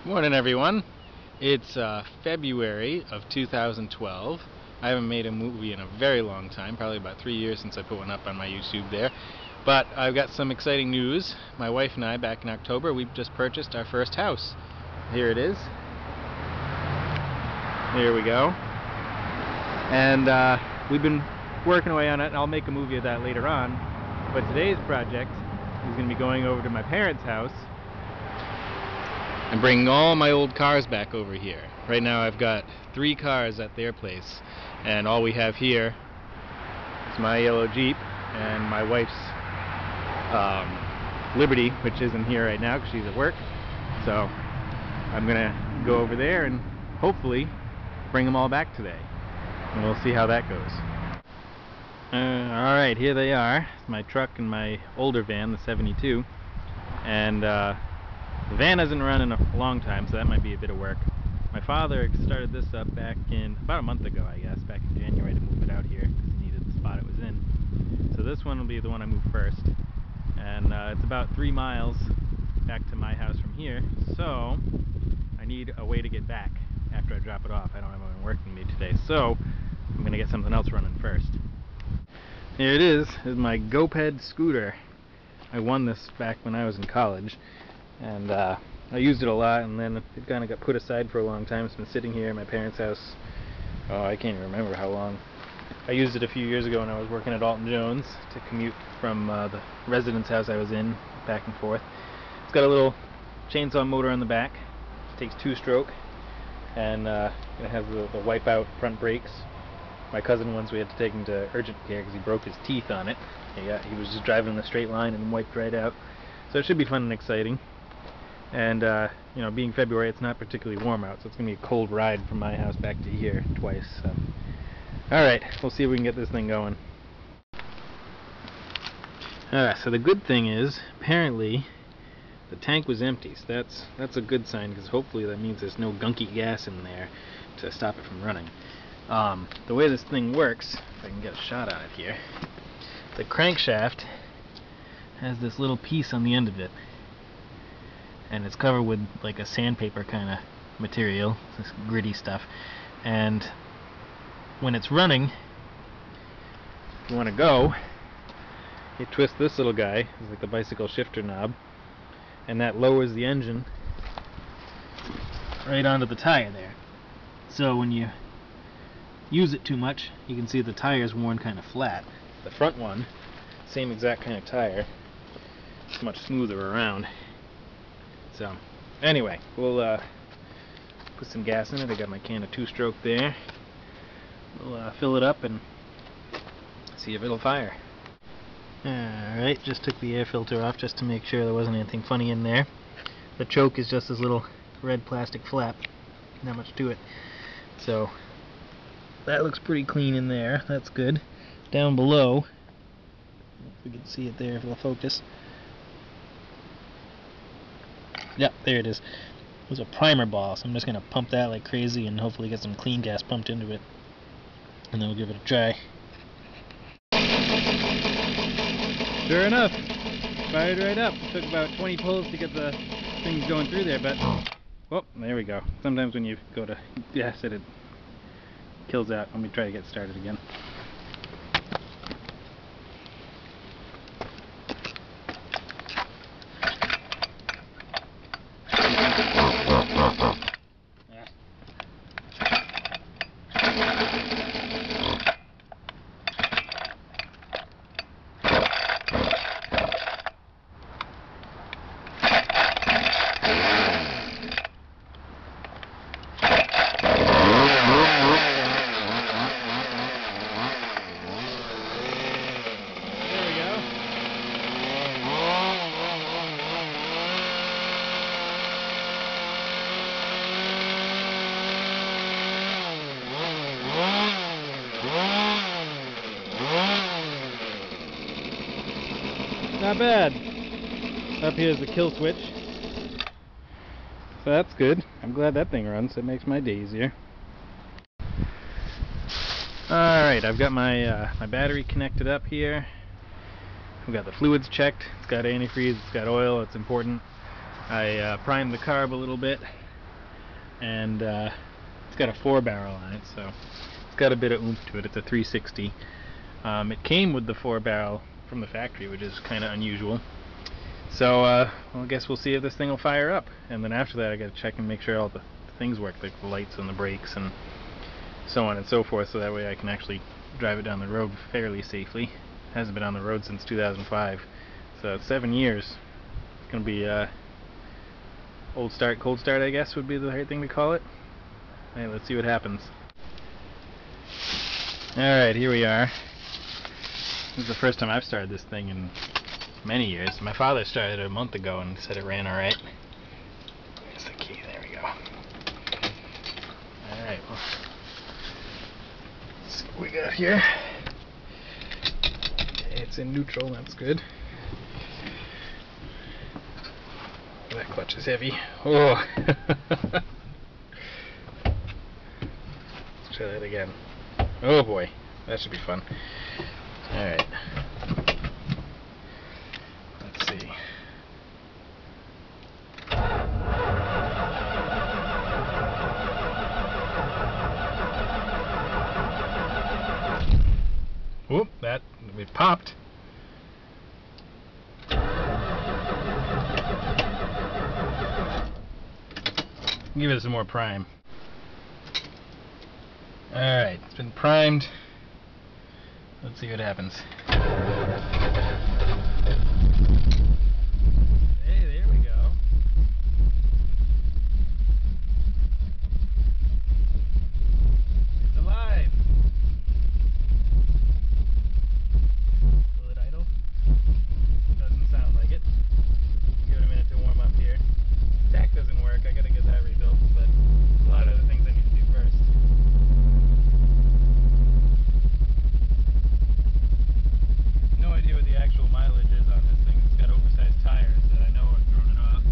Morning, everyone. It's February of 2012. I haven't made a movie in a very long time, probably about 3 years since I put one up on my YouTube there. But I've got some exciting news. My wife and I, back in October, we just purchased our first house. Here it is. Here we go. And we've been working away on it, and I'll make a movie of that later on. But today's project is going to be going over to my parents' house and bringing all my old cars back over here. Right now I've got 3 cars at their place, and all we have here is my yellow Jeep and my wife's Liberty, which isn't here right now because she's at work. So I'm gonna go over there and hopefully bring them all back today, and we'll see how that goes. Alright, here they are. It's my truck and my older van, the 72, and the van hasn't run in a long time, so that might be a bit of work. My father started this up back in, about a month ago, I guess, back in January, to move it out here because he needed the spot it was in. So this one will be the one I move first. And it's about 3 miles back to my house from here, so I need a way to get back after I drop it off. I don't have anyone working with me today, so I'm going to get something else running first. Here it is my go-ped scooter. I won this back when I was in college, and I used it a lot, and then it kind of got put aside for a long time. It's been sitting here at my parents' house, oh, I can't even remember how long. I used it a few years ago when I was working at Alton Jones to commute from the residence house I was in back and forth. It's got a little chainsaw motor on the back. It takes 2-stroke, and it has the wipeout front brakes. My cousin, once we had to take him to urgent care because he broke his teeth on it. He was just driving in a straight line and wiped right out. So it should be fun and exciting. And you know, being February, it's not particularly warm out, so it's gonna be a cold ride from my house back to here twice. So, all right, we'll see if we can get this thing going. Alright, so the good thing is, apparently, the tank was empty. So that's a good sign, because hopefully that means there's no gunky gas in there to stop it from running. The way this thing works, if I can get a shot on it here, the crankshaft has this little piece on the end of it, and it's covered with like a sandpaper kind of material, this gritty stuff. And when it's running, if you want to go, you twist this little guy, it's like the bicycle shifter knob, and that lowers the engine right onto the tire there. So when you use it too much, you can see the tire's worn kind of flat. The front one, same exact kind of tire, it's much smoother around. So anyway, we'll put some gas in it. I got my can of 2-stroke there. We'll fill it up and see if it'll fire. Alright, just took the air filter off just to make sure there wasn't anything funny in there. The choke is just this little red plastic flap, not much to it. So that looks pretty clean in there, that's good. Down below, if we can see it there, if it'll focus. Yep, there it is. It was a primer ball, so I'm just going to pump that like crazy and hopefully get some clean gas pumped into it. And then we'll give it a try. Sure enough, fired right up. It took about 20 pulls to get the things going through there, but oh, there we go. Sometimes when you go to gas it kills out. Let me try to get started again. Not bad. Up here is the kill switch. So that's good. I'm glad that thing runs. It makes my day easier. Alright, I've got my my battery connected up here. We've got the fluids checked. It's got antifreeze, it's got oil, it's important. I primed the carb a little bit and it's got a 4-barrel on it, so it's got a bit of oomph to it. It's a 360. It came with the 4-barrel from the factory, which is kind of unusual. So well, I guess we'll see if this thing will fire up, and then after that I gotta check and make sure all the things work, like the lights and the brakes and so on and so forth, so that way I can actually drive it down the road fairly safely. It hasn't been on the road since 2005, so 7 years. It's gonna be old start, cold start, I guess would be the right thing to call it. Hey, let's see what happens. Alright, here we are. This is the first time I've started this thing in many years. My father started it a month ago and said it ran alright. There's the key, there we go. Alright, well, let's see what we got here. Okay, it's in neutral, that's good. That clutch is heavy. Oh! Let's try that again. Oh boy, that should be fun. Alright. Let's see. Whoop, that it popped. Give it some more prime. Alright, it's been primed. Let's see what happens. Hey, there we go. It's alive. Will it idle? Doesn't sound like it. Give it a minute to warm up here. Stack doesn't work. I gotta get that rebuilt, but a lot of other things I need to do first. No idea what the actual mileage is on this thing. It's got oversized tires that I know are throwing it off.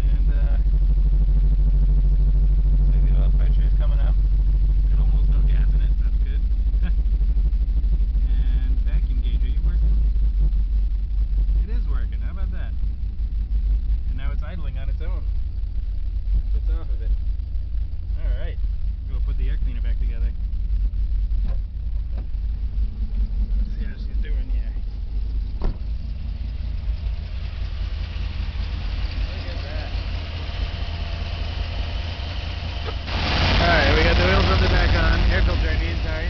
And the oil pressure is coming up. Got almost no gas in it. That's good. And vacuum gauge, are you working? It is working. How about that? And now it's idling on its own. It's off of it. Alright. Go put the air cleaner back together. Let's see how she's doing here. Look at that. Alright, we got the oil filter back on. Air filter, I mean, sorry.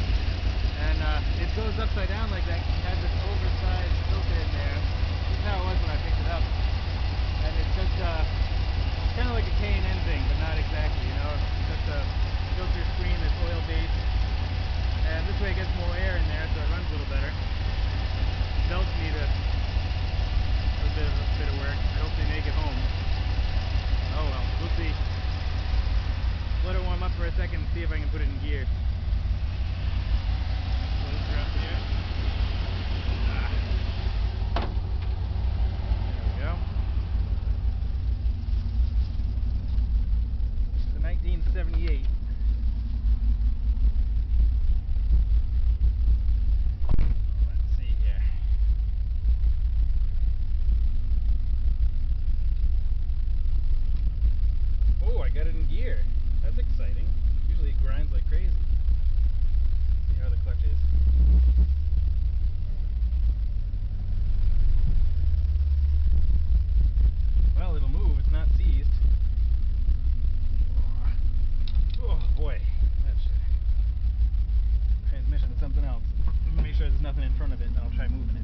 And it goes upside down like that. It has this oversized filter in there. This is how it was when I picked it up. And it's just kind of like a K&N thing, but not exactly, you know. It's just a filter screen that's oil-based, and this way it gets more air in there, so it runs a little better. Belts need a bit of work. I hope they make it home. Oh well, we'll see. Let it warm up for a second and see if I can put it in gear. Close her up here. There we go. 1978. Let's see here. Oh, I got it in gear. That's exciting. Usually it grinds like crazy. Let's see how the clutch is. Well, it'll move. It's not seized. Oh boy, that's transmission something else. Let me make sure there's nothing in front of it, and then I'll try moving it.